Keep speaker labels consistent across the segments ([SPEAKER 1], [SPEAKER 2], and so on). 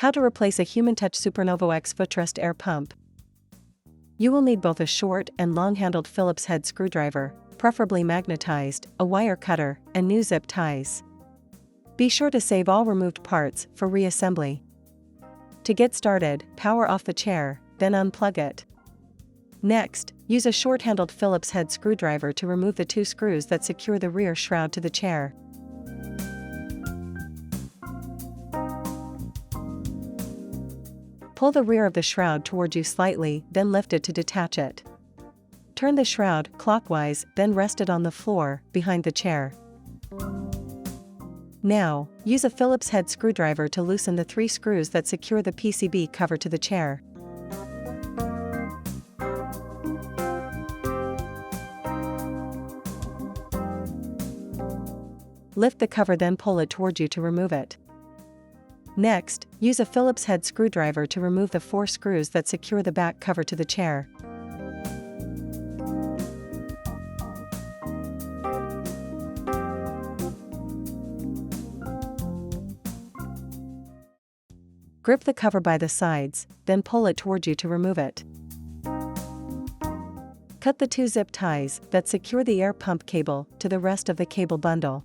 [SPEAKER 1] How to replace a Human Touch Novo X Footrest Air Pump. You will need both a short and long-handled Phillips head screwdriver, preferably magnetized, a wire cutter, and new zip ties. Be sure to save all removed parts for reassembly. To get started, power off the chair, then unplug it. Next, use a short-handled Phillips head screwdriver to remove the two screws that secure the rear shroud to the chair. Pull the rear of the shroud toward you slightly, then lift it to detach it. Turn the shroud clockwise, then rest it on the floor, behind the chair. Now, use a Phillips head screwdriver to loosen the 3 screws that secure the PCB cover to the chair. Lift the cover, then pull it toward you to remove it. Next, use a Phillips head screwdriver to remove the 4 screws that secure the back cover to the chair. Grip the cover by the sides, then pull it toward you to remove it. Cut the 2 zip ties that secure the air pump cable to the rest of the cable bundle.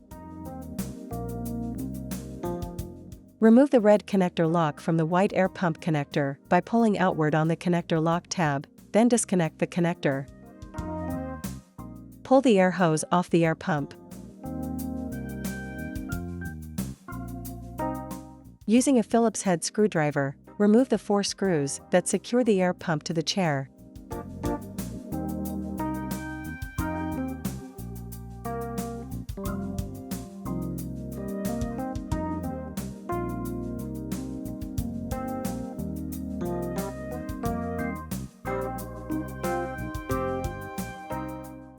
[SPEAKER 1] Remove the red connector lock from the white air pump connector by pulling outward on the connector lock tab, then disconnect the connector. Pull the air hose off the air pump. Using a Phillips head screwdriver, remove the 4 screws that secure the air pump to the chair.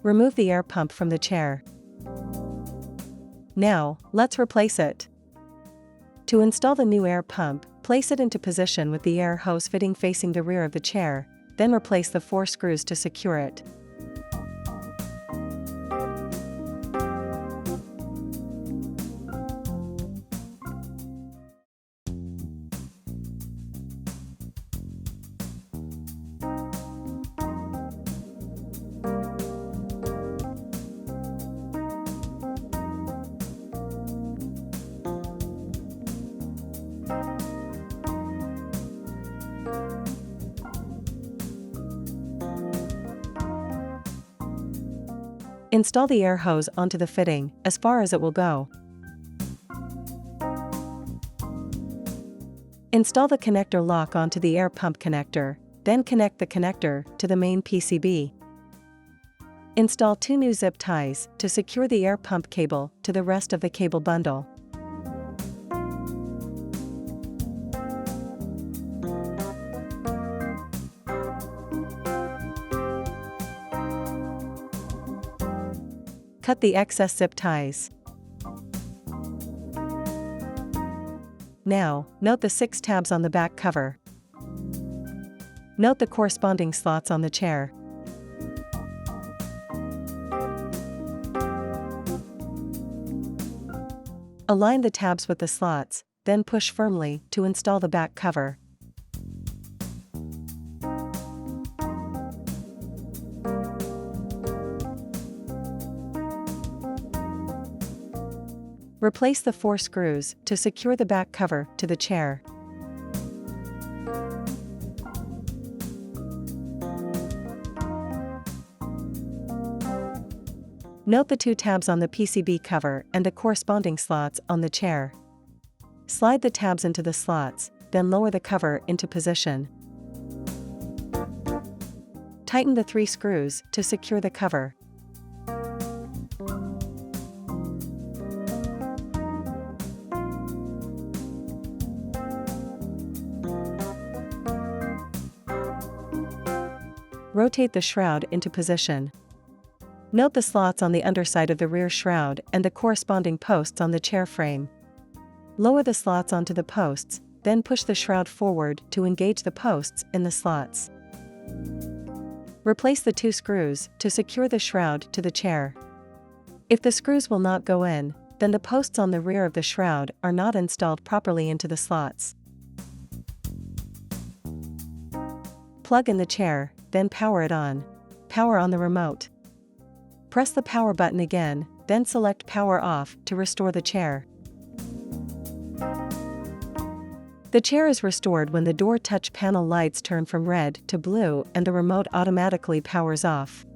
[SPEAKER 1] Remove the air pump from the chair. Now, let's replace it. To install the new air pump, place it into position with the air hose fitting facing the rear of the chair, then replace the 4 screws to secure it. Install the air hose onto the fitting, as far as it will go. Install the connector lock onto the air pump connector, then connect the connector to the main PCB. Install 2 new zip ties to secure the air pump cable to the rest of the cable bundle. Cut the excess zip ties. Now, note the 6 tabs on the back cover. Note the corresponding slots on the chair. Align the tabs with the slots, then push firmly to install the back cover. Replace the 4 screws to secure the back cover to the chair. Note the 2 tabs on the PCB cover and the corresponding slots on the chair. Slide the tabs into the slots, then lower the cover into position. Tighten the 3 screws to secure the cover. Rotate the shroud into position. Note the slots on the underside of the rear shroud and the corresponding posts on the chair frame. Lower the slots onto the posts, then push the shroud forward to engage the posts in the slots. Replace the 2 screws to secure the shroud to the chair. If the screws will not go in, then the posts on the rear of the shroud are not installed properly into the slots. Plug in the chair, then power it on. Power on the remote. Press the power button again, then select power off to restore the chair. The chair is restored when the door touch panel lights turn from red to blue and the remote automatically powers off.